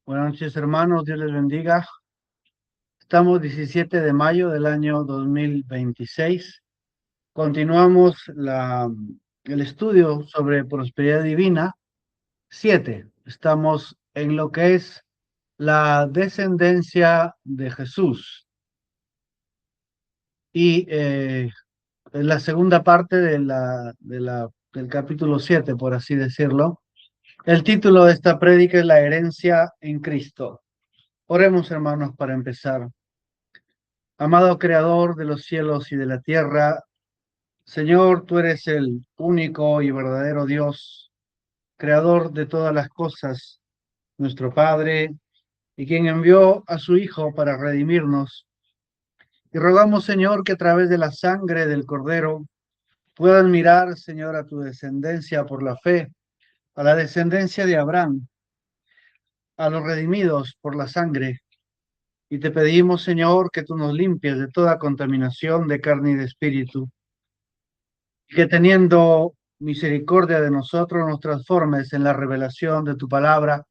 Buenas noches, hermanos. Dios les bendiga. Estamos 17 de mayo del año 2026. Continuamos el estudio sobre prosperidad divina. 7. Estamos en lo que es la descendencia de Jesús. Y en la segunda parte del capítulo 7, por así decirlo. El título de esta prédica es La herencia en Cristo. Oremos, hermanos, para empezar. Amado Creador de los cielos y de la tierra, Señor, tú eres el único y verdadero Dios, Creador de todas las cosas, nuestro Padre, y quien envió a su Hijo para redimirnos. Y rogamos, Señor, que a través de la sangre del Cordero puedan mirar, Señor, a tu descendencia por la fe, a la descendencia de Abraham, a los redimidos por la sangre. Y te pedimos, Señor, que tú nos limpies de toda contaminación de carne y de espíritu, que teniendo misericordia de nosotros nos transformes en la revelación de tu palabra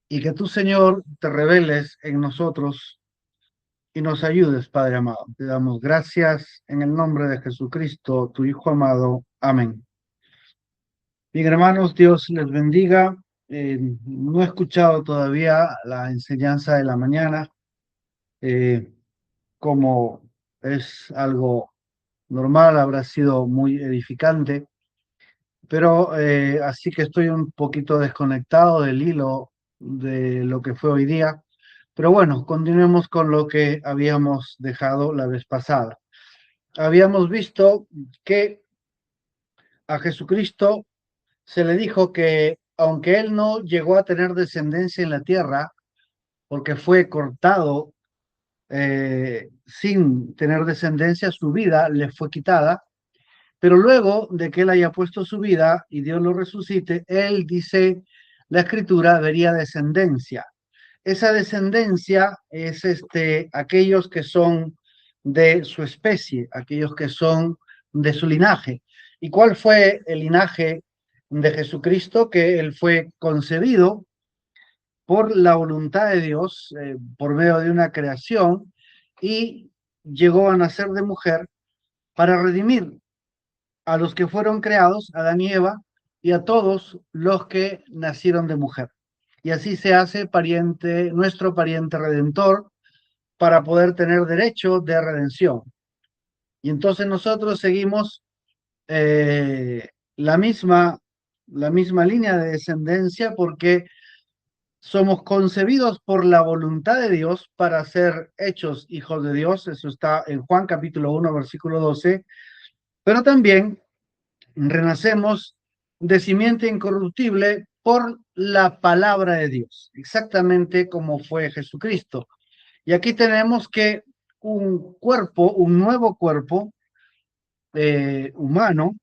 y que tú, Señor, te reveles en nosotros y nos ayudes, Padre amado. Te damos gracias en el nombre de Jesucristo, tu Hijo amado. Amén. Bien, hermanos, Dios les bendiga. No he escuchado todavía la enseñanza de la mañana, eh, como es algo normal, habrá sido muy edificante. Pero así que estoy un poquito desconectado del hilo de lo que fue hoy día. Pero bueno, continuemos con lo que habíamos dejado la vez pasada. Habíamos visto que a Jesucristo se le dijo que aunque él no llegó a tener descendencia en la tierra, porque fue cortado sin tener descendencia, su vida le fue quitada. Pero luego de que él haya puesto su vida y Dios lo resucite, él dice, la escritura vería descendencia. Esa descendencia es aquellos que son de su especie, aquellos que son de su linaje. ¿Y cuál fue el linaje de Jesucristo? Que él fue concebido por la voluntad de Dios, por medio de una creación, y llegó a nacer de mujer para redimir a los que fueron creados, Adán y Eva, y a todos los que nacieron de mujer. Y así se hace pariente, nuestro pariente redentor, para poder tener derecho de redención. Y entonces nosotros seguimos eh, la misma, la misma línea de descendencia porque somos concebidos por la voluntad de Dios para ser hechos hijos de Dios. Eso está en Juan capítulo 1, versículo 12. Pero también renacemos de simiente incorruptible por la palabra de Dios, exactamente como fue Jesucristo. Y aquí tenemos que un cuerpo, un nuevo cuerpo humano,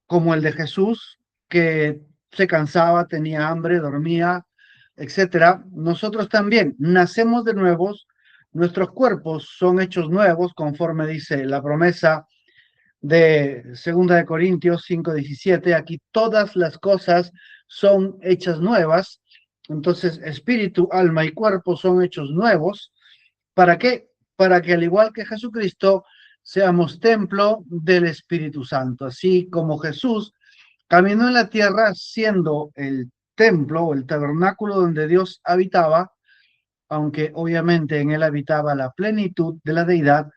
como el de Jesús, que se cansaba, tenía hambre, dormía, etcétera. Nosotros también nacemos de nuevos, nuestros cuerpos son hechos nuevos, conforme dice la promesa de Segunda de Corintios 5:17. Aquí todas las cosas son hechas nuevas. Entonces, espíritu, alma y cuerpo son hechos nuevos. ¿Para qué? Para que al igual que Jesucristo, seamos templo del Espíritu Santo. Así como Jesús caminó en la tierra siendo el templo o el tabernáculo donde Dios habitaba, aunque obviamente en él habitaba la plenitud de la deidad,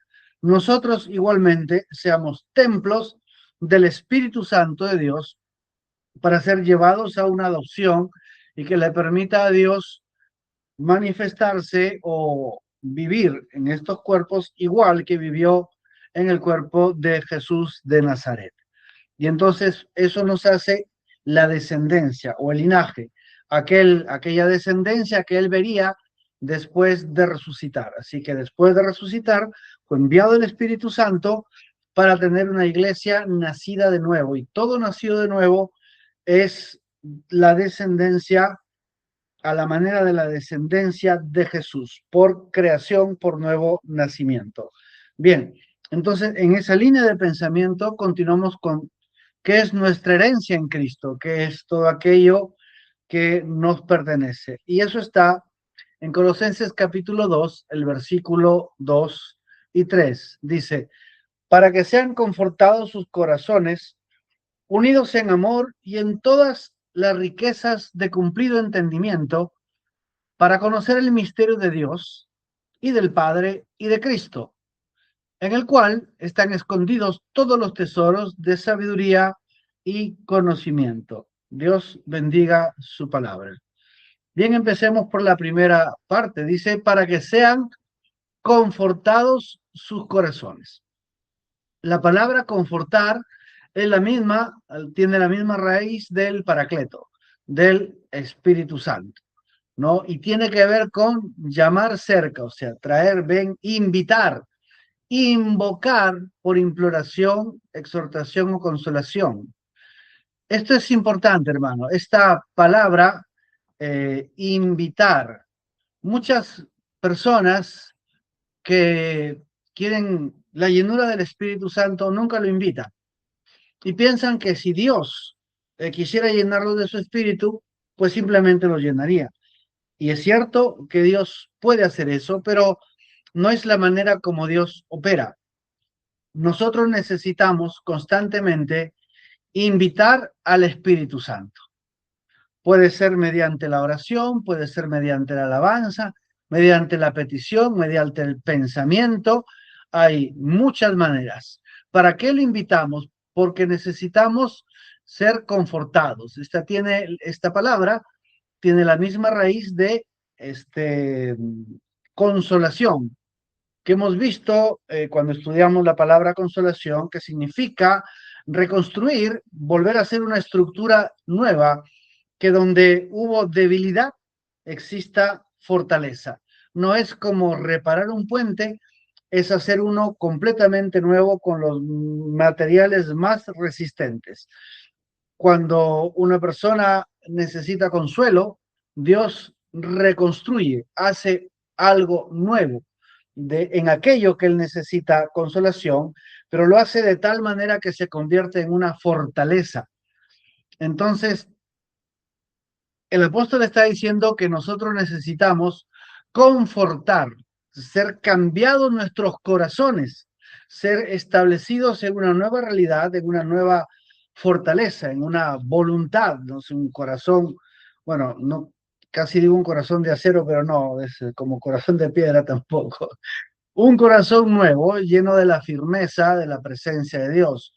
nosotros igualmente seamos templos del Espíritu Santo de Dios para ser llevados a una adopción y que le permita a Dios manifestarse o vivir en estos cuerpos igual que vivió en el cuerpo de Jesús de Nazaret. Y entonces eso nos hace la descendencia o el linaje, aquella descendencia que él vería después de resucitar. Así que después de resucitar fue enviado el Espíritu Santo para tener una iglesia nacida de nuevo. Y todo nacido de nuevo es la descendencia a la manera de la descendencia de Jesús, por creación, por nuevo nacimiento. Bien, entonces en esa línea de pensamiento continuamos con qué es nuestra herencia en Cristo, qué es todo aquello que nos pertenece. Y eso está en Colosenses capítulo 2, el versículo 2 y 3. Dice, para que sean confortados sus corazones, unidos en amor y en todas las riquezas de cumplido entendimiento, para conocer el misterio de Dios y del Padre y de Cristo, en el cual están escondidos todos los tesoros de sabiduría y conocimiento. Dios bendiga su palabra. Bien, empecemos por la primera parte. Dice, para que sean confortados sus corazones. La palabra confortar es la misma, tiene la misma raíz del Paracleto, del Espíritu Santo, ¿no? Y tiene que ver con llamar cerca, o sea, traer, ven, invitar, invocar por imploración, exhortación o consolación. Esto es importante, hermano. Esta palabra, invitar. Muchas personas que quieren la llenura del Espíritu Santo nunca lo invitan y piensan que si Dios quisiera llenarlo de su Espíritu, pues simplemente lo llenaría. Y es cierto que Dios puede hacer eso, pero no es la manera como Dios opera. Nosotros necesitamos constantemente invitar al Espíritu Santo. Puede ser mediante la oración, puede ser mediante la alabanza, mediante la petición, mediante el pensamiento. Hay muchas maneras. ¿Para qué lo invitamos? Porque necesitamos ser confortados. Esta palabra tiene la misma raíz de consolación, que hemos visto cuando estudiamos la palabra consolación, que significa reconstruir, volver a hacer una estructura nueva, que donde hubo debilidad exista fortaleza. No es como reparar un puente, es hacer uno completamente nuevo con los materiales más resistentes. Cuando una persona necesita consuelo, Dios reconstruye, hace algo nuevo en aquello que él necesita consolación, pero lo hace de tal manera que se convierte en una fortaleza. Entonces, el apóstol está diciendo que nosotros necesitamos confortar, ser cambiados nuestros corazones, ser establecidos en una nueva realidad, en una nueva fortaleza, en una voluntad, no sé, un corazón, bueno, no, casi digo un corazón de acero, pero no, es como corazón de piedra tampoco. Un corazón nuevo, lleno de la firmeza de la presencia de Dios.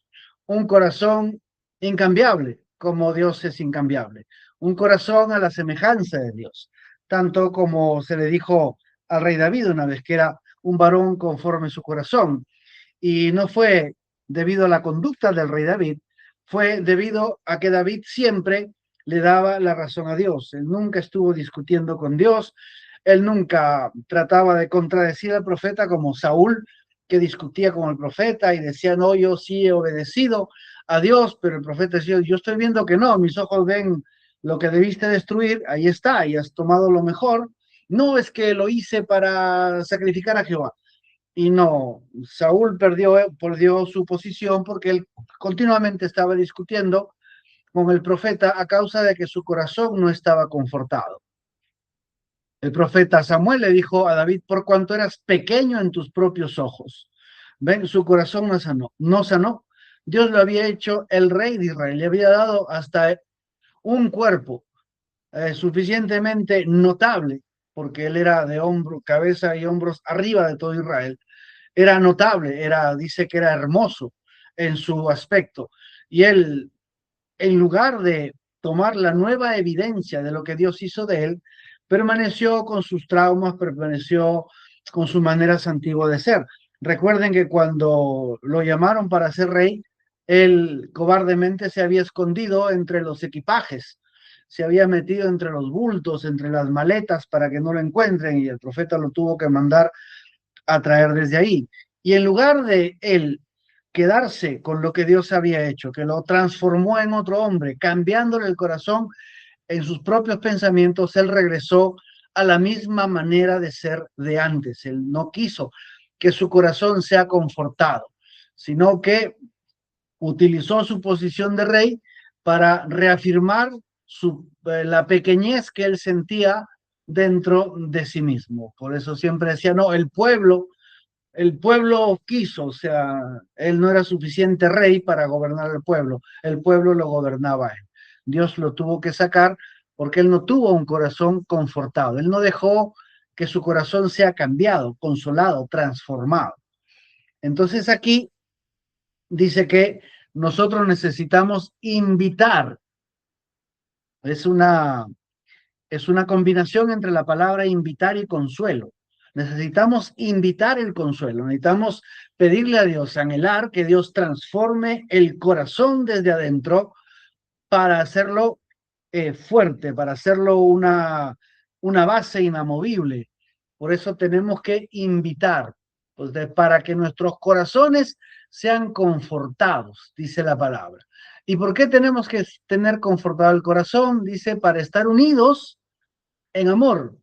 Un corazón incambiable, como Dios es incambiable. Un corazón a la semejanza de Dios. Tanto como se le dijo al rey David una vez, que era un varón conforme su corazón. Y no fue debido a la conducta del rey David, fue debido a que David siempre le daba la razón a Dios. Él nunca estuvo discutiendo con Dios, él nunca trataba de contradecir al profeta como Saúl, que discutía con el profeta y decía, no, yo sí he obedecido a Dios, pero el profeta decía, yo estoy viendo que no, mis ojos ven lo que debiste destruir, ahí está, y has tomado lo mejor. No es que lo hice para sacrificar a Jehová. Y no, Saúl perdió su posición porque él continuamente estaba discutiendo con el profeta a causa de que su corazón no estaba confortado. El profeta Samuel le dijo a David, por cuanto eras pequeño en tus propios ojos. Ven, su corazón no sanó, no sanó. Dios lo había hecho el rey de Israel, le había dado hasta un cuerpo suficientemente notable, porque él era de hombro, cabeza y hombros arriba de todo Israel. Era notable, dice que era hermoso en su aspecto. Y él, en lugar de tomar la nueva evidencia de lo que Dios hizo de él, permaneció con sus traumas, permaneció con sus maneras antiguas de ser. Recuerden que cuando lo llamaron para ser rey, él cobardemente se había escondido entre los equipajes, se había metido entre los bultos, entre las maletas para que no lo encuentren, y el profeta lo tuvo que mandar a traer desde ahí. Y en lugar de él quedarse con lo que Dios había hecho, que lo transformó en otro hombre, cambiándole el corazón en sus propios pensamientos, él regresó a la misma manera de ser de antes. Él no quiso que su corazón sea confortado, sino que utilizó su posición de rey para reafirmar su la pequeñez que él sentía dentro de sí mismo. Por eso siempre decía, no, el pueblo quiso, o sea, él no era suficiente rey para gobernar el pueblo lo gobernaba él. Dios lo tuvo que sacar porque él no tuvo un corazón confortado, él no dejó que su corazón sea cambiado, consolado, transformado. Entonces aquí dice que nosotros necesitamos invitar, es una, es una combinación entre la palabra invitar y consuelo. Necesitamos invitar el consuelo, necesitamos pedirle a Dios, anhelar que Dios transforme el corazón desde adentro para hacerlo fuerte, para hacerlo una base inamovible. Por eso tenemos que invitar, pues para que nuestros corazones sean confortados, dice la palabra. ¿Y por qué tenemos que tener confortado el corazón? Dice, para estar unidos en amor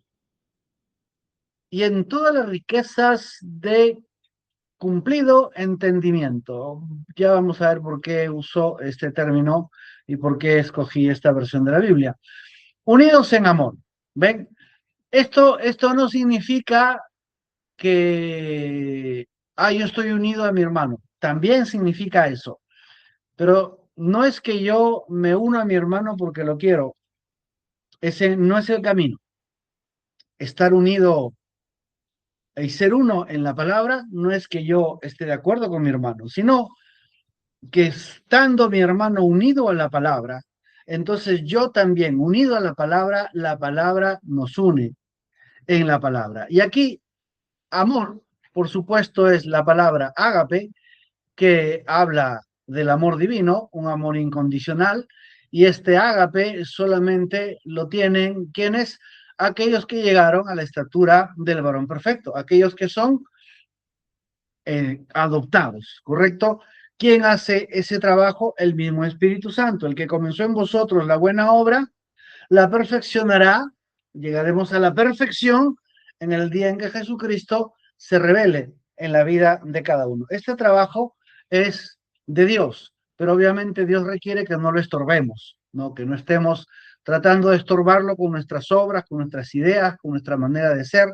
y en todas las riquezas de cumplido entendimiento. Ya vamos a ver por qué uso este término y por qué escogí esta versión de la Biblia. Unidos en amor. ¿Ven? Esto no significa que, yo estoy unido a mi hermano. También significa eso. Pero no es que yo me uno a mi hermano porque lo quiero. Ese no es el camino. Estar unido y ser uno en la palabra no es que yo esté de acuerdo con mi hermano, sino que estando mi hermano unido a la palabra, entonces yo también unido a la palabra nos une en la palabra. Y aquí, amor, por supuesto, es la palabra ágape, que habla del amor divino, un amor incondicional, y este ágape solamente lo tienen quienes, aquellos que llegaron a la estatura del varón perfecto, aquellos que son adoptados, ¿correcto? ¿Quién hace ese trabajo? El mismo Espíritu Santo, el que comenzó en vosotros la buena obra, la perfeccionará, llegaremos a la perfección en el día en que Jesucristo se revele en la vida de cada uno. Este trabajo es de Dios, pero obviamente Dios requiere que no lo estorbemos, ¿no? Que no estemos tratando de estorbarlo con nuestras obras, con nuestras ideas, con nuestra manera de ser,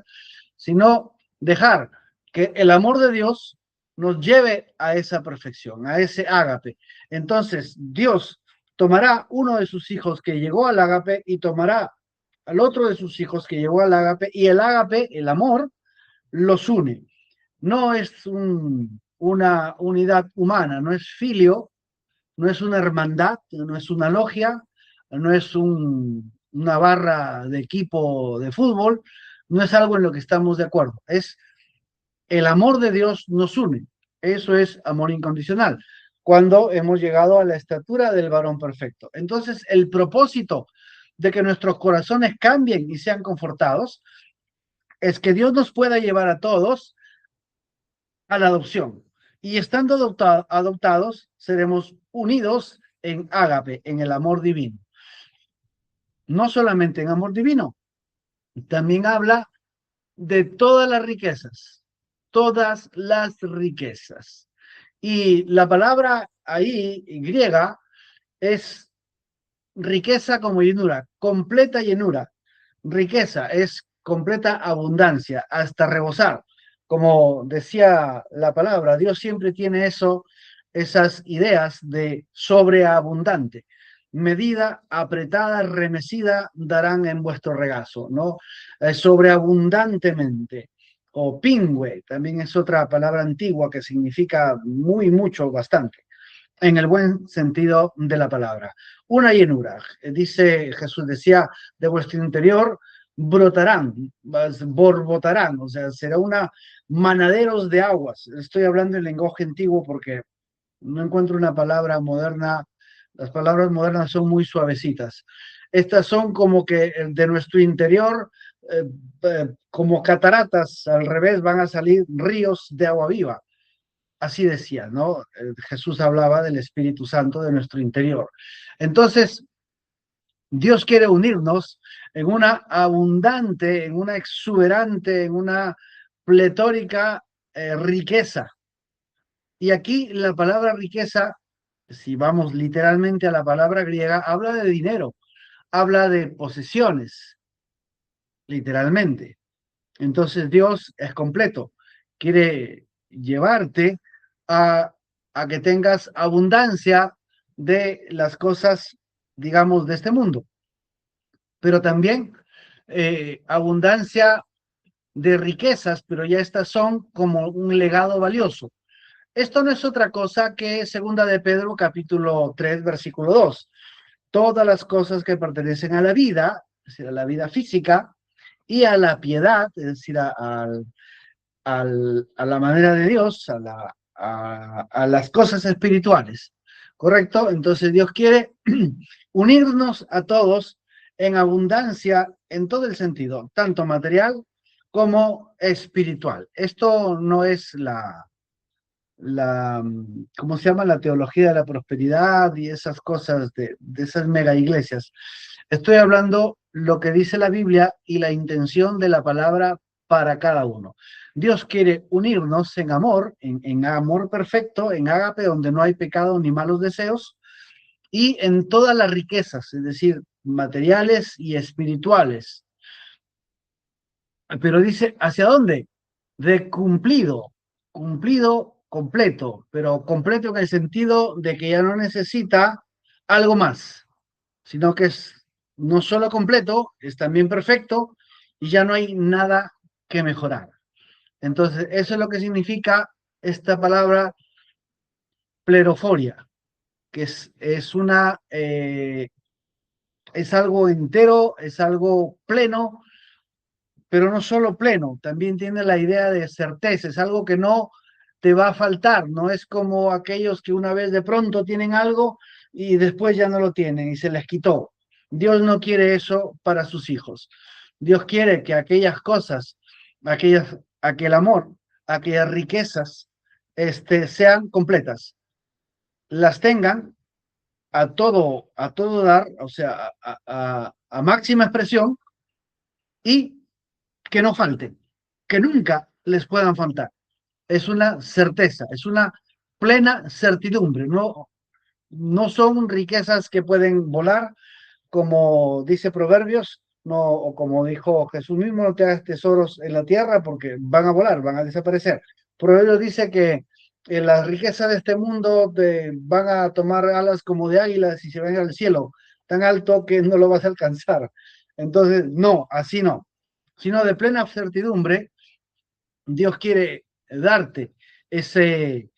sino dejar que el amor de Dios nos lleve a esa perfección, a ese ágape. Entonces, Dios tomará uno de sus hijos que llegó al ágape y tomará al otro de sus hijos que llegó al ágape y el ágape, el amor, los une. No es una unidad humana, no es filio, no es una hermandad, no es una logia, no es una barra de equipo de fútbol, no es algo en lo que estamos de acuerdo, es el amor de Dios nos une. Eso es amor incondicional. Cuando hemos llegado a la estatura del varón perfecto. Entonces, el propósito de que nuestros corazones cambien y sean confortados es que Dios nos pueda llevar a todos a la adopción. Y estando adoptados, seremos unidos en ágape, en el amor divino. No solamente en amor divino, también habla de todas las riquezas. Y la palabra ahí, griega, es riqueza como llenura, completa llenura. Riqueza es completa abundancia, hasta rebosar. Como decía la palabra, Dios siempre tiene esas ideas de sobreabundante. Medida apretada, remecida, darán en vuestro regazo, ¿no? Sobreabundantemente. O pingüe, también es otra palabra antigua que significa muy, mucho, bastante en el buen sentido de la palabra. Una llenura, dice Jesús, decía, de vuestro interior brotarán, borbotarán, o sea, será una manaderos de aguas. Estoy hablando en lenguaje antiguo porque no encuentro una palabra moderna, las palabras modernas son muy suavecitas. Estas son como que de nuestro interior, como cataratas, al revés, van a salir ríos de agua viva. Así decía, ¿no? Jesús hablaba del Espíritu Santo de nuestro interior. Entonces, Dios quiere unirnos en una abundante, en una exuberante, en una pletórica riqueza. Y aquí la palabra riqueza, si vamos literalmente a la palabra griega, habla de dinero, habla de posesiones, literalmente. Entonces Dios es completo, quiere llevarte a, a que tengas abundancia de las cosas, digamos, de este mundo, pero también abundancia de riquezas, pero ya estas son como un legado valioso. Esto no es otra cosa que segunda de Pedro capítulo 3 versículo 2. Todas las cosas que pertenecen a la vida, es decir, a la vida física, y a la piedad, es decir, a la manera de Dios, a las cosas espirituales, ¿correcto? Entonces Dios quiere unirnos a todos en abundancia en todo el sentido, tanto material como espiritual. Esto no es ¿cómo se llama? La teología de la prosperidad y esas cosas de esas mega iglesias. Estoy hablando lo que dice la Biblia y la intención de la palabra para cada uno. Dios quiere unirnos en amor perfecto, en ágape, donde no hay pecado ni malos deseos, y en todas las riquezas, es decir, materiales y espirituales. Pero dice, ¿hacia dónde? De cumplido, cumplido completo, pero completo en el sentido de que ya no necesita algo más, sino que es no solo completo, es también perfecto y ya no hay nada que mejorar. Entonces, eso es lo que significa esta palabra pleroforia, que es algo entero, es algo pleno, pero no solo pleno, también tiene la idea de certeza, es algo que no te va a faltar, no es como aquellos que una vez de pronto tienen algo y después ya no lo tienen y se les quitó. Dios no quiere eso para sus hijos. Dios quiere que aquellas cosas, aquel amor, aquellas riquezas, sean completas, las tengan a todo dar, o sea, a máxima expresión y que no falten, que nunca les puedan faltar. Es una certeza, es una plena certidumbre, no son riquezas que pueden volar, como dice Proverbios, no, o como dijo Jesús mismo, no te hagas tesoros en la tierra porque van a volar, van a desaparecer. Proverbios dice que las riquezas de este mundo van a tomar alas como de águilas y se van al cielo, tan alto que no lo vas a alcanzar. Entonces, no, así no, sino de plena certidumbre, Dios quiere darte ese,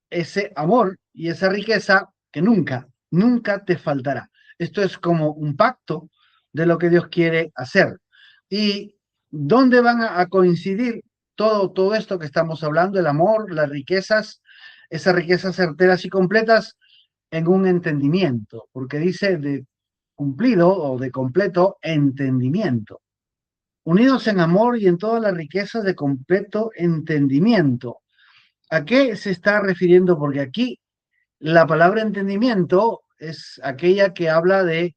ese amor y esa riqueza que nunca, nunca te faltará. Esto es como un pacto de lo que Dios quiere hacer. ¿Y dónde van a coincidir todo esto que estamos hablando? El amor, las riquezas, esas riquezas certeras y completas en un entendimiento, porque dice de cumplido o de completo entendimiento. Unidos en amor y en todas las riquezas de completo entendimiento. ¿A qué se está refiriendo? Porque aquí la palabra entendimiento es aquella que habla de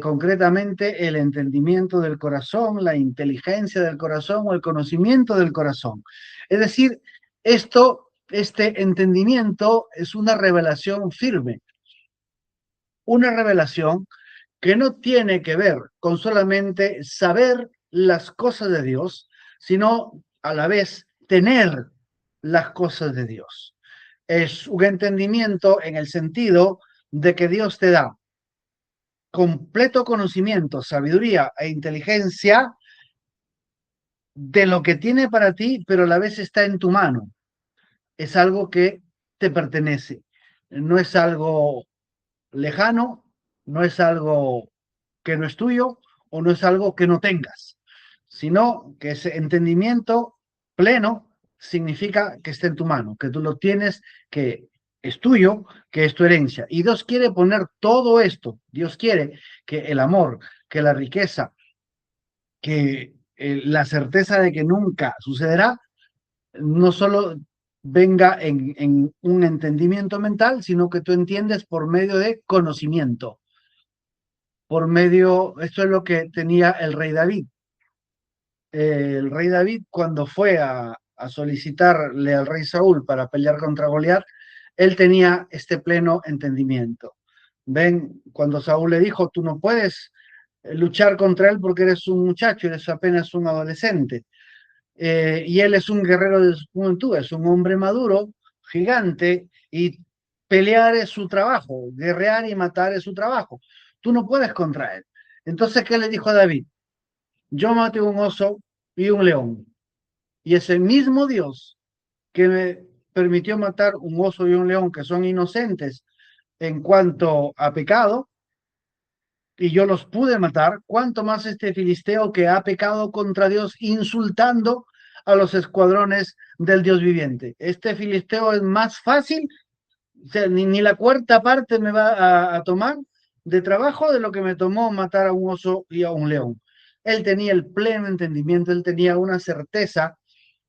concretamente el entendimiento del corazón, la inteligencia del corazón o el conocimiento del corazón. Es decir, este entendimiento es una revelación firme, una revelación que no tiene que ver con solamente saber las cosas de Dios, sino a la vez tener las cosas de Dios. Es un entendimiento en el sentido de que Dios te da completo conocimiento, sabiduría e inteligencia de lo que tiene para ti, pero a la vez está en tu mano. Es algo que te pertenece. No es algo lejano, no es algo que no es tuyo o no es algo que no tengas, sino que ese entendimiento pleno significa que está en tu mano, que tú lo tienes, que es tuyo, que es tu herencia. Y Dios quiere poner todo esto, Dios quiere que el amor, que la riqueza, que la certeza de que nunca sucederá, no solo venga en un entendimiento mental, sino que tú entiendes por medio de conocimiento, por medio, esto es lo que tenía el rey David. El rey David, cuando fue a solicitarle al rey Saúl para pelear contra Goliat, él tenía este pleno entendimiento. Ven, cuando Saúl le dijo, tú no puedes luchar contra él porque eres un muchacho, eres apenas un adolescente. Y él es un guerrero de su juventud, es un hombre maduro, gigante, y pelear es su trabajo, guerrear y matar es su trabajo. Tú no puedes contra él. Entonces, ¿qué le dijo a David? Yo maté un oso y un león, y ese mismo Dios que me permitió matar un oso y un león que son inocentes en cuanto a pecado, y yo los pude matar, cuánto más este filisteo que ha pecado contra Dios insultando a los escuadrones del Dios viviente. Este filisteo es más fácil, o sea, ni la cuarta parte me va a tomar de trabajo de lo que me tomó matar a un oso y a un león. Él tenía el pleno entendimiento, él tenía una certeza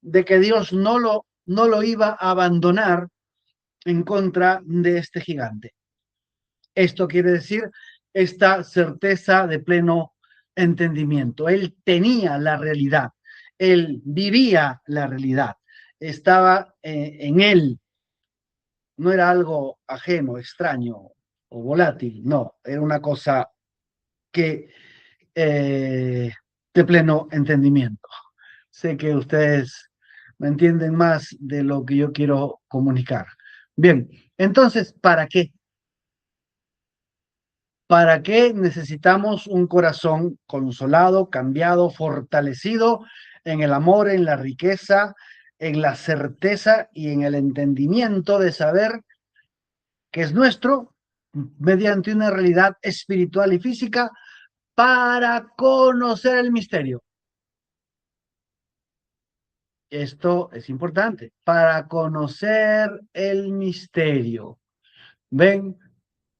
de que Dios no lo iba a abandonar en contra de este gigante. Esto quiere decir esta certeza de pleno entendimiento. Él tenía la realidad, él vivía la realidad, estaba en él, no era algo ajeno, extraño o volátil, no, era una cosa que de pleno entendimiento. Sé que ustedes me entienden más de lo que yo quiero comunicar. Bien, entonces, ¿para qué? ¿Para qué necesitamos un corazón consolado, cambiado, fortalecido en el amor, en la riqueza, en la certeza y en el entendimiento de saber que es nuestro mediante una realidad espiritual y física para conocer el misterio? Esto es importante, para conocer el misterio. ¿Ven?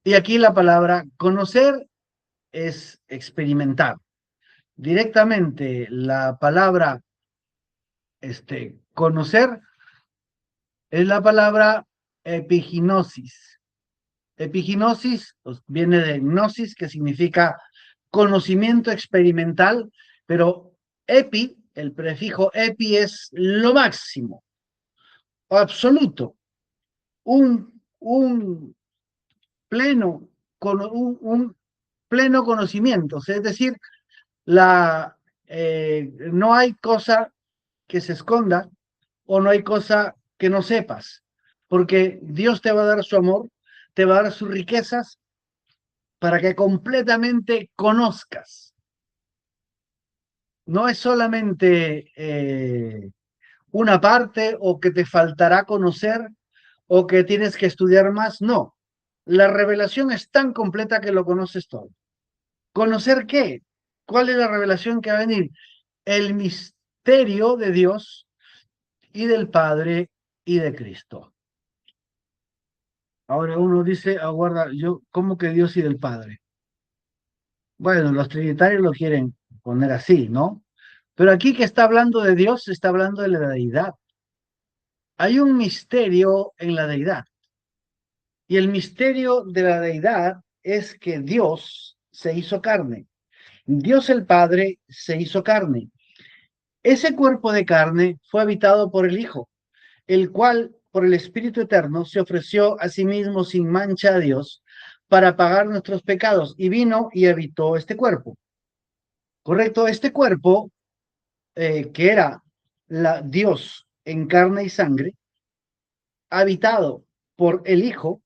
Y aquí la palabra conocer es experimentar. Directamente la palabra conocer es la palabra epiginosis. Epiginosis pues, viene de gnosis, que significa conocimiento experimental, pero epi, el prefijo epi es lo máximo, absoluto, un pleno, un pleno conocimiento, es decir, no hay cosa que se esconda o no hay cosa que no sepas, porque Dios te va a dar su amor, te va a dar sus riquezas para que completamente conozcas. No es solamente una parte o que te faltará conocer o que tienes que estudiar más, no. La revelación es tan completa que lo conoces todo. ¿Conocer qué? ¿Cuál es la revelación que va a venir? El misterio de Dios y del Padre y de Cristo. Ahora uno dice, aguarda, yo, ¿cómo que Dios y del Padre? Bueno, los trinitarios lo quieren poner así, ¿no? Pero aquí que está hablando de Dios, está hablando de la deidad. Hay un misterio en la deidad. Y el misterio de la deidad es que Dios se hizo carne. Dios el Padre se hizo carne. Ese cuerpo de carne fue habitado por el Hijo, el cual, por el Espíritu Eterno, se ofreció a sí mismo sin mancha a Dios para pagar nuestros pecados y vino y habitó este cuerpo. Correcto, este cuerpo, que era Dios en carne y sangre, habitado por el Hijo,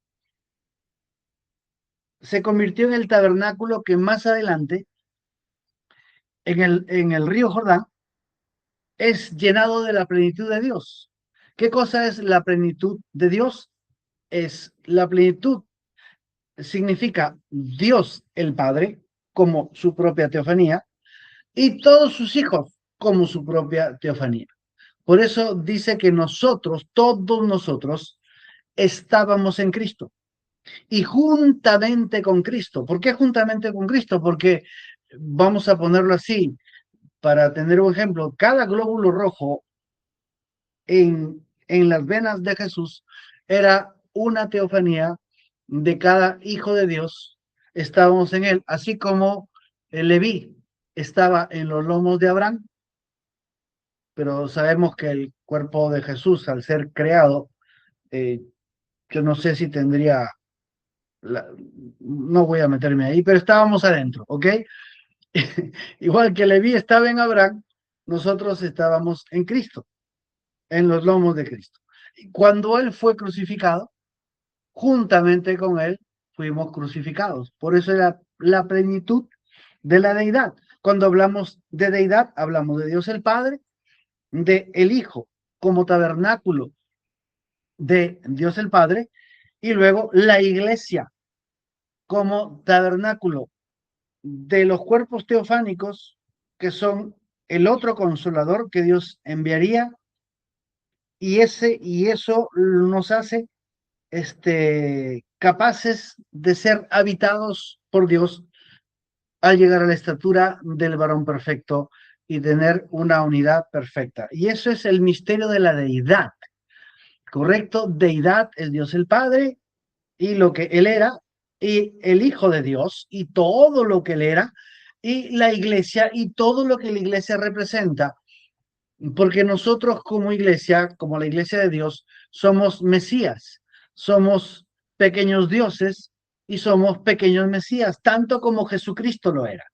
se convirtió en el tabernáculo que más adelante, en el río Jordán, es llenado de la plenitud de Dios. ¿Qué cosa es la plenitud de Dios? Es la plenitud, significa Dios el Padre como su propia teofanía y todos sus hijos como su propia teofanía. Por eso dice que nosotros, todos nosotros, estábamos en Cristo y juntamente con Cristo. ¿Por qué juntamente con Cristo? Porque vamos a ponerlo así, para tener un ejemplo, cada glóbulo rojo en las venas de Jesús era una teofanía de cada hijo de Dios. Estábamos en él, así como Leví estaba en los lomos de Abraham, pero sabemos que el cuerpo de Jesús, al ser creado, yo no sé si tendría no voy a meterme ahí, pero estábamos adentro, ¿ok? Igual que Leví estaba en Abraham, nosotros estábamos en Cristo, en los lomos de Cristo. Y cuando Él fue crucificado, juntamente con Él fuimos crucificados. Por eso era la plenitud de la deidad. Cuando hablamos de deidad, hablamos de Dios el Padre, de el Hijo como tabernáculo de Dios el Padre, y luego la iglesia como tabernáculo de los cuerpos teofánicos, que son el otro consolador que Dios enviaría, y eso nos hace capaces de ser habitados por Dios al llegar a la estatura del varón perfecto y tener una unidad perfecta. Y eso es el misterio de la deidad, ¿correcto? Deidad es Dios el Padre y lo que Él era, y el Hijo de Dios y todo lo que Él era, y la iglesia y todo lo que la iglesia representa. Porque nosotros como iglesia, como la iglesia de Dios, somos Mesías, somos pequeños dioses y somos pequeños Mesías, tanto como Jesucristo lo era.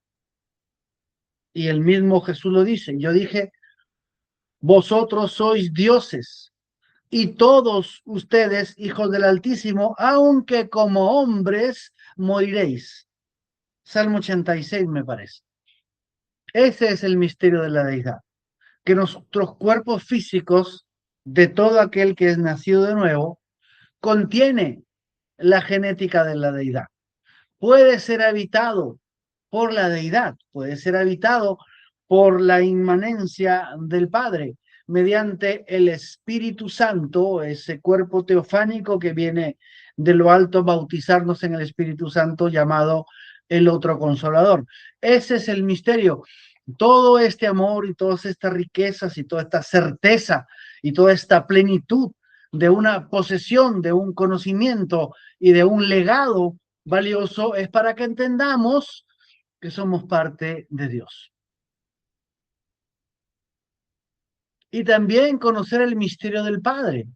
Y el mismo Jesús lo dice. Yo dije, vosotros sois dioses y todos ustedes hijos del Altísimo, aunque como hombres moriréis. Salmo 86 me parece. Ese es el misterio de la deidad, que nuestros cuerpos físicos de todo aquel que es nacido de nuevo contiene la genética de la deidad. Puede ser habitado por la deidad, puede ser habitado por la inmanencia del Padre, mediante el Espíritu Santo, ese cuerpo teofánico que viene de lo alto, bautizarnos en el Espíritu Santo llamado el otro consolador. Ese es el misterio. Todo este amor y todas estas riquezas y toda esta certeza y toda esta plenitud de una posesión, de un conocimiento y de un legado valioso es para que entendamos que somos parte de Dios. Y también conocer el misterio del Padre.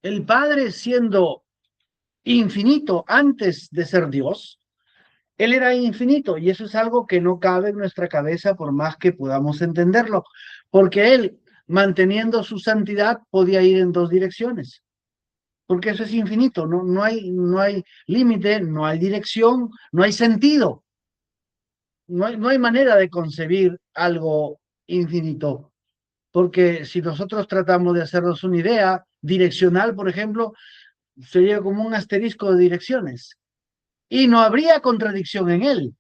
El Padre siendo infinito antes de ser Dios, Él era infinito y eso es algo que no cabe en nuestra cabeza por más que podamos entenderlo, porque Él, manteniendo su santidad, podía ir en dos direcciones, porque eso es infinito, no hay límite, no hay dirección, no hay sentido, no hay manera de concebir algo infinito, porque si nosotros tratamos de hacernos una idea direccional, por ejemplo, sería como un asterisco de direcciones y no habría contradicción en él.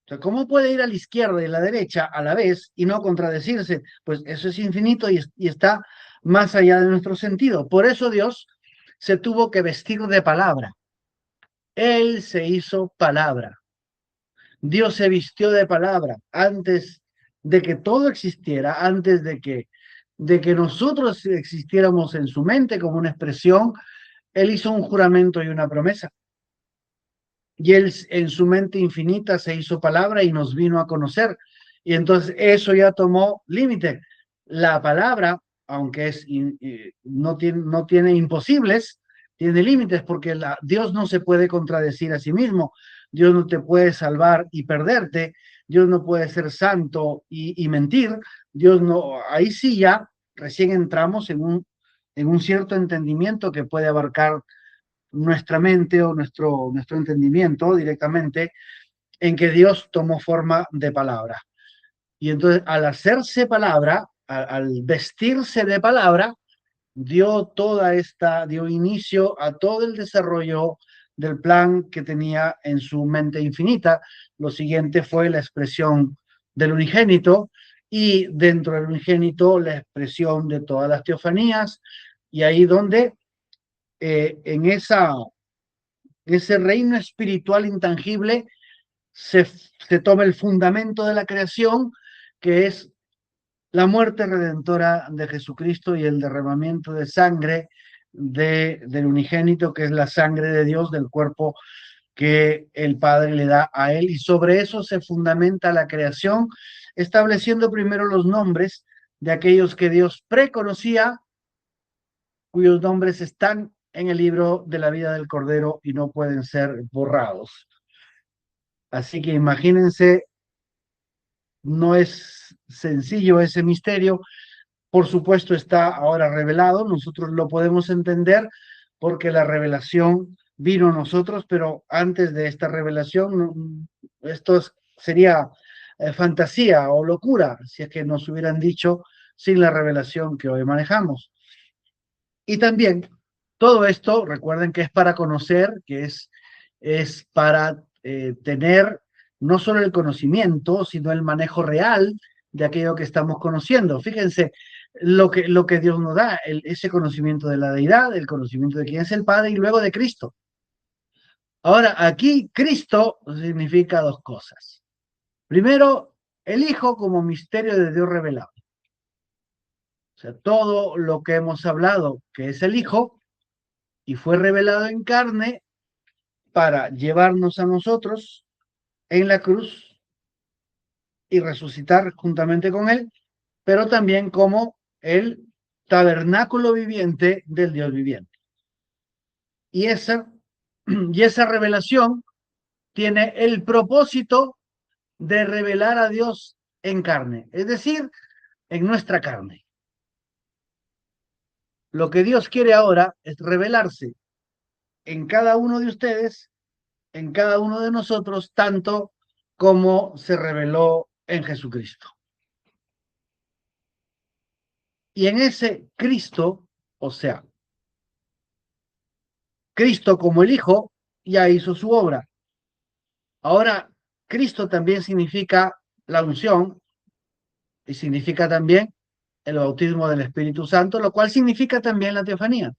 O sea, ¿cómo puede ir a la izquierda y a la derecha a la vez y no contradecirse? Pues eso es infinito y está más allá de nuestro sentido. Por eso Dios se tuvo que vestir de palabra. Él se hizo palabra. Dios se vistió de palabra antes de que todo existiera, antes de que nosotros existiéramos en su mente como una expresión. Él hizo un juramento y una promesa. Y él en su mente infinita se hizo palabra y nos vino a conocer. Y entonces eso ya tomó límite. La palabra, aunque no tiene imposibles, tiene límites porque Dios no se puede contradecir a sí mismo. Dios no te puede salvar y perderte. Dios no puede ser santo y mentir. Dios no, ahí sí ya recién entramos en un cierto entendimiento que puede abarcar nuestra mente o nuestro entendimiento directamente en que Dios tomó forma de palabra. Y entonces al hacerse palabra, al vestirse de palabra, dio inicio a todo el desarrollo del plan que tenía en su mente infinita. Lo siguiente fue la expresión del unigénito y dentro del unigénito la expresión de todas las teofanías y ahí donde en ese reino espiritual intangible se toma el fundamento de la creación, que es la muerte redentora de Jesucristo y el derramamiento de sangre del unigénito, que es la sangre de Dios, del cuerpo que el Padre le da a él. Y sobre eso se fundamenta la creación, estableciendo primero los nombres de aquellos que Dios preconocía, cuyos nombres están en el libro de la vida del Cordero y no pueden ser borrados. Así que imagínense, no es sencillo ese misterio. Por supuesto está ahora revelado, nosotros lo podemos entender porque la revelación vino a nosotros, pero antes de esta revelación, esto sería fantasía o locura si es que nos hubieran dicho sin la revelación que hoy manejamos. Y también todo esto, recuerden que es para conocer, que es para tener no solo el conocimiento, sino el manejo real de aquello que estamos conociendo. Fíjense lo que Dios nos da, ese conocimiento de la deidad, el conocimiento de quién es el Padre y luego de Cristo. Ahora, aquí Cristo significa dos cosas. Primero, el Hijo como misterio de Dios revelado. O sea, todo lo que hemos hablado, que es el Hijo, y fue revelado en carne para llevarnos a nosotros en la cruz y resucitar juntamente con Él, pero también como el tabernáculo viviente del Dios viviente. Y esa revelación tiene el propósito de revelar a Dios en carne, es decir, en nuestra carne. Lo que Dios quiere ahora es revelarse en cada uno de ustedes, en cada uno de nosotros, tanto como se reveló en Jesucristo. Y en ese Cristo, o sea, Cristo como el Hijo, ya hizo su obra. Ahora, Cristo también significa la unción y significa también el bautismo del Espíritu Santo, lo cual significa también la teofanía.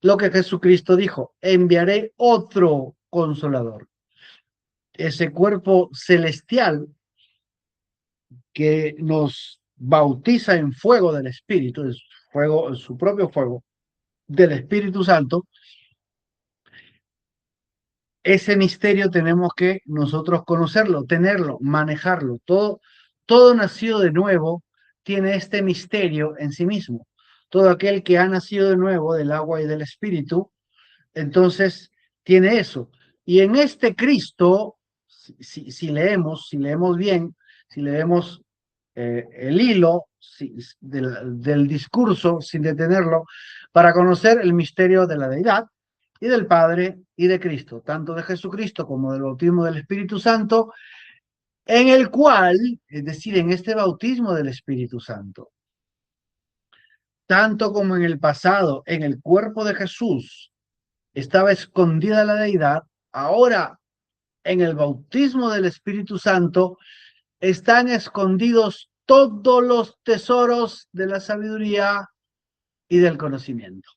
Lo que Jesucristo dijo, enviaré otro consolador. Ese cuerpo celestial que nos bautiza en fuego del Espíritu, es fuego, su propio fuego del Espíritu Santo. Ese misterio tenemos que nosotros conocerlo, tenerlo, manejarlo. Todo nacido de nuevo tiene este misterio en sí mismo. Todo aquel que ha nacido de nuevo del agua y del Espíritu, entonces tiene eso. Y en este Cristo, si leemos bien, si leemos el hilo del discurso sin detenerlo, para conocer el misterio de la deidad y del Padre y de Cristo, tanto de Jesucristo como del bautismo del Espíritu Santo, en el cual, es decir, en este bautismo del Espíritu Santo, tanto como en el pasado, en el cuerpo de Jesús, estaba escondida la deidad, ahora en el bautismo del Espíritu Santo están escondidos todos los tesoros de la sabiduría y del conocimiento.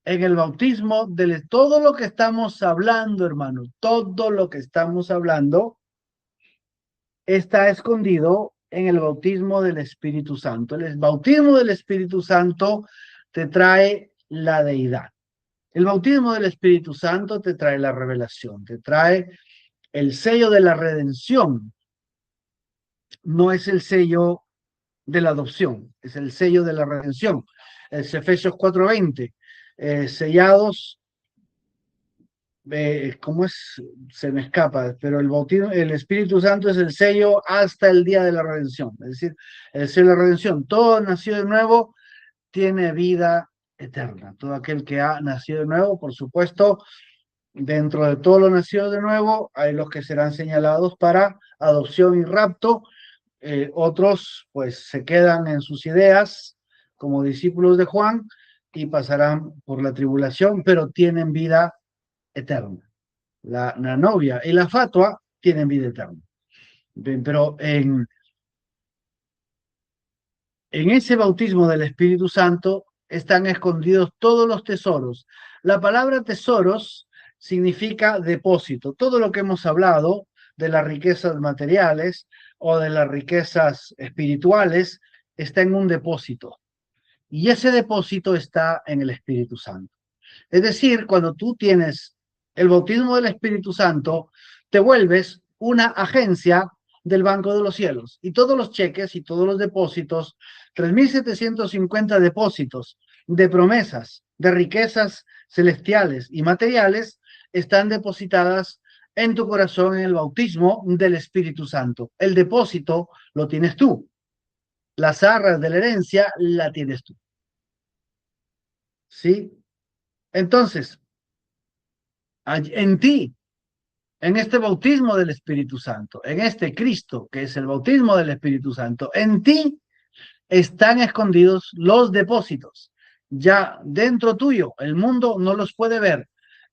En el bautismo de todo lo que estamos hablando, hermano, todo lo que estamos hablando está escondido en el bautismo del Espíritu Santo. El bautismo del Espíritu Santo te trae la deidad. El bautismo del Espíritu Santo te trae la revelación, te trae el sello de la redención. No es el sello de la adopción, es el sello de la redención. Es Efesios 4:20, sellados, ¿cómo es? Se me escapa, pero el bautismo, el Espíritu Santo es el sello hasta el día de la redención, es decir, el sello de la redención. Todo nacido de nuevo tiene vida eterna. Todo aquel que ha nacido de nuevo, por supuesto, dentro de todo lo nacido de nuevo, hay los que serán señalados para adopción y rapto. Otros, pues, se quedan en sus ideas como discípulos de Juan y pasarán por la tribulación, pero tienen vida eterna. La novia y la fatua tienen vida eterna. Bien, pero en ese bautismo del Espíritu Santo están escondidos todos los tesoros. La palabra tesoros significa depósito. Todo lo que hemos hablado de las riquezas materiales o de las riquezas espirituales está en un depósito. Y ese depósito está en el Espíritu Santo. Es decir, cuando tú tienes el bautismo del Espíritu Santo, te vuelves una agencia del Banco de los Cielos y todos los cheques y todos los depósitos, 3.750 depósitos de promesas, de riquezas celestiales y materiales, están depositadas en tu corazón en el bautismo del Espíritu Santo. El depósito lo tienes tú. Las arras de la herencia la tienes tú. ¿Sí? Entonces, en ti, en este bautismo del Espíritu Santo, en este Cristo, que es el bautismo del Espíritu Santo, en ti están escondidos los depósitos. Ya dentro tuyo, el mundo no los puede ver.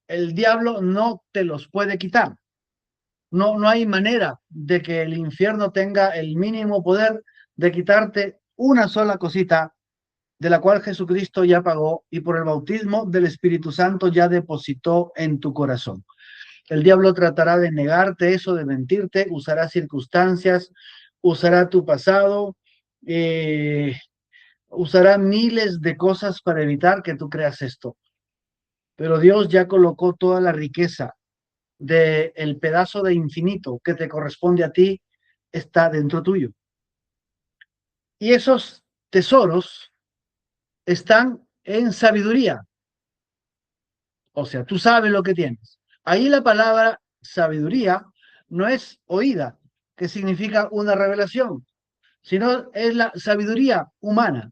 El diablo no te los puede quitar. No, no hay manera de que el infierno tenga el mínimo poder de quitarte una sola cosita de la cual Jesucristo ya pagó y por el bautismo del Espíritu Santo ya depositó en tu corazón. El diablo tratará de negarte eso, de mentirte, usará circunstancias, usará tu pasado, usará miles de cosas para evitar que tú creas esto. Pero Dios ya colocó toda la riqueza del pedazo de infinito que te corresponde a ti, está dentro tuyo. Y esos tesoros están en sabiduría. O sea, tú sabes lo que tienes. Ahí la palabra sabiduría no es oída, que significa una revelación, sino es la sabiduría humana.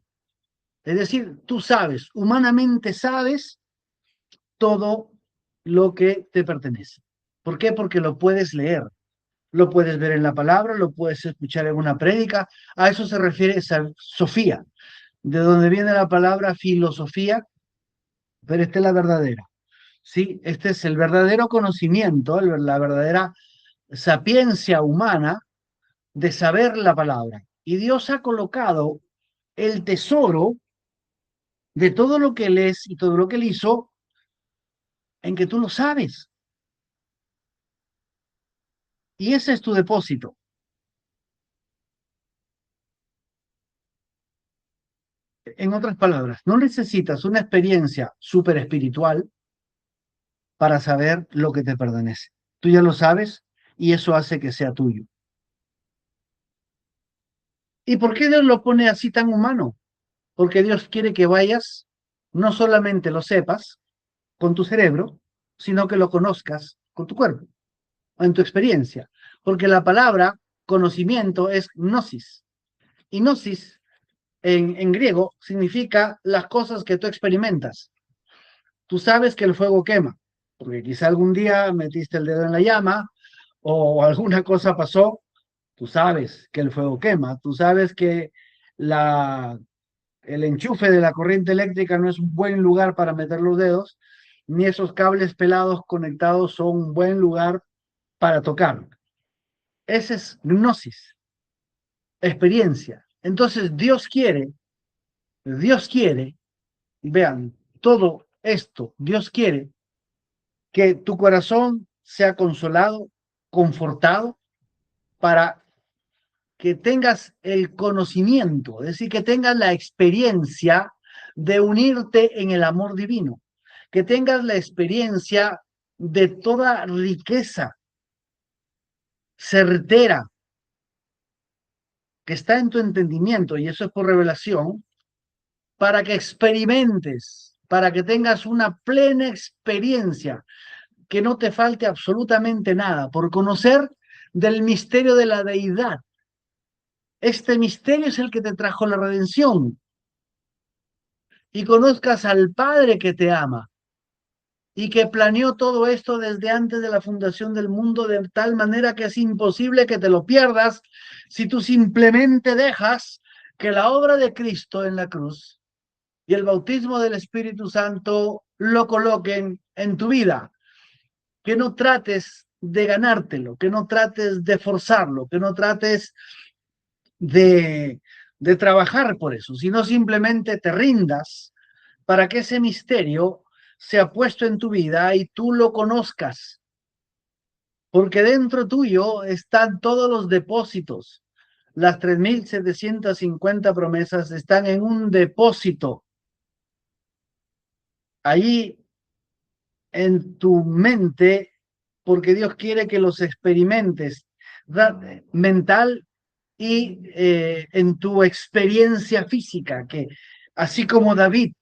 Es decir, tú sabes, humanamente sabes todo lo que te pertenece. ¿Por qué? Porque lo puedes leer, lo puedes ver en la palabra, lo puedes escuchar en una prédica. A eso se refiere esa Sofía, de donde viene la palabra filosofía, pero esta es la verdadera. Sí, este es el verdadero conocimiento, la verdadera sapiencia humana de saber la palabra. Y Dios ha colocado el tesoro de todo lo que Él es y todo lo que Él hizo en que tú lo sabes. Y ese es tu depósito. En otras palabras, no necesitas una experiencia súper espiritual para saber lo que te pertenece. Tú ya lo sabes y eso hace que sea tuyo. ¿Y por qué Dios lo pone así tan humano? Porque Dios quiere que vayas, no solamente lo sepas con tu cerebro, sino que lo conozcas con tu cuerpo, en tu experiencia. Porque la palabra conocimiento es gnosis. Y gnosis en griego significa las cosas que tú experimentas. Tú sabes que el fuego quema, porque quizá algún día metiste el dedo en la llama o alguna cosa pasó. Tú sabes que el fuego quema, tú sabes que la, el enchufe de la corriente eléctrica no es un buen lugar para meter los dedos, ni esos cables pelados conectados son un buen lugar para tocar. Ese es gnosis, experiencia. Entonces Dios quiere, vean, todo esto, Dios quiere que tu corazón sea consolado, confortado, para que tengas el conocimiento, es decir, que tengas la experiencia de unirte en el amor divino, que tengas la experiencia de toda riqueza certera que está en tu entendimiento, y eso es por revelación, para que experimentes, para que tengas una plena experiencia, que no te falte absolutamente nada, por conocer del misterio de la deidad. Este misterio es el que te trajo la redención. Y conozcas al Padre que te ama y que planeó todo esto desde antes de la fundación del mundo de tal manera que es imposible que te lo pierdas si tú simplemente dejas que la obra de Cristo en la cruz y el bautismo del Espíritu Santo lo coloquen en tu vida. Que no trates de ganártelo, que no trates de forzarlo, que no trates de, de trabajar por eso, sino simplemente te rindas para que ese misterio sea puesto en tu vida y tú lo conozcas, porque dentro tuyo están todos los depósitos. Las 3.750 promesas están en un depósito. Allí en tu mente, porque Dios quiere que los experimentes mental y en tu experiencia física, que así como David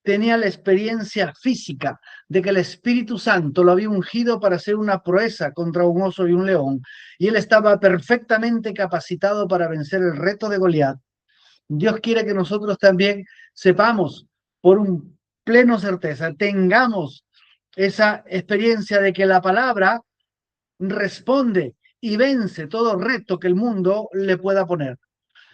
tenía la experiencia física de que el Espíritu Santo lo había ungido para hacer una proeza contra un oso y un león, y él estaba perfectamente capacitado para vencer el reto de Goliat. Dios quiere que nosotros también sepamos por un pleno certeza, tengamos esa experiencia de que la palabra responde y vence todo reto que el mundo le pueda poner.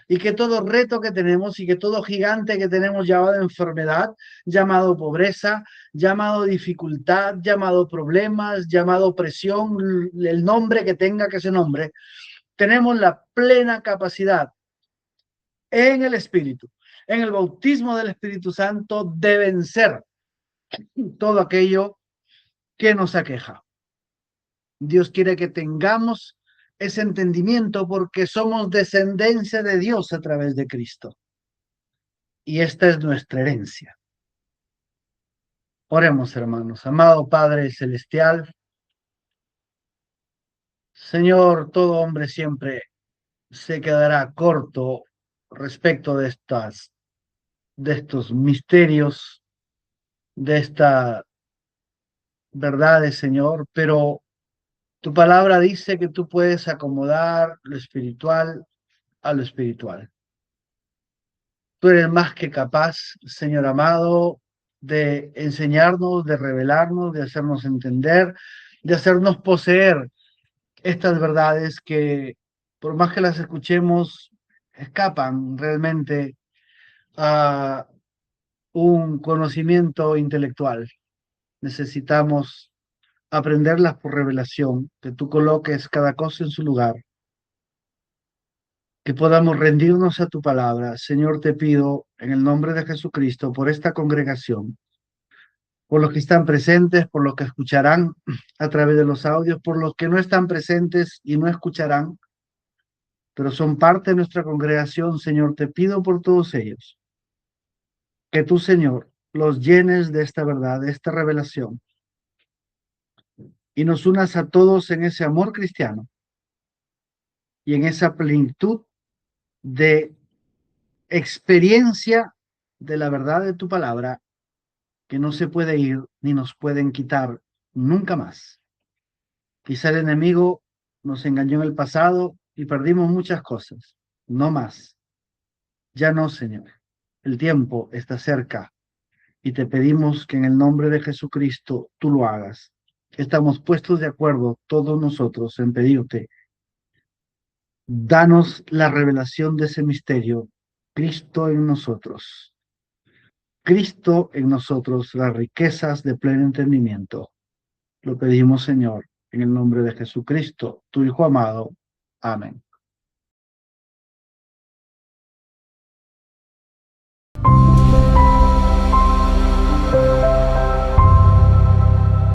Y que todo reto que tenemos y que todo gigante que tenemos llamado enfermedad, llamado pobreza, llamado dificultad, llamado problemas, llamado presión, el nombre que tenga que ese nombre, tenemos la plena capacidad en el Espíritu, en el bautismo del Espíritu Santo, de vencer todo aquello que nos aqueja. Dios quiere que tengamos ese entendimiento porque somos descendencia de Dios a través de Cristo. Y esta es nuestra herencia. Oremos, hermanos. Amado Padre Celestial, Señor, todo hombre siempre se quedará corto respecto de estos misterios, de estas verdades, Señor, pero tu palabra dice que tú puedes acomodar lo espiritual a lo espiritual. Tú eres más que capaz, Señor amado, de enseñarnos, de revelarnos, de hacernos entender, de hacernos poseer estas verdades que, por más que las escuchemos, escapan realmente a un conocimiento intelectual. Necesitamos aprenderlas por revelación, que tú coloques cada cosa en su lugar, que podamos rendirnos a tu palabra. Señor, te pido en el nombre de Jesucristo por esta congregación, por los que están presentes, por los que escucharán a través de los audios, por los que no están presentes y no escucharán, pero son parte de nuestra congregación. Señor, te pido por todos ellos, que tú, Señor, los llenes de esta verdad, de esta revelación, y nos unas a todos en ese amor cristiano y en esa plenitud de experiencia de la verdad de tu palabra, que no se puede ir ni nos pueden quitar nunca más. Quizá el enemigo nos engañó en el pasado y perdimos muchas cosas. No más. Ya no, Señor. El tiempo está cerca y te pedimos que en el nombre de Jesucristo tú lo hagas. Estamos puestos de acuerdo todos nosotros en pedirte, danos la revelación de ese misterio, Cristo en nosotros. Cristo en nosotros, las riquezas de pleno entendimiento. Lo pedimos, Señor, en el nombre de Jesucristo, tu Hijo amado. Amén.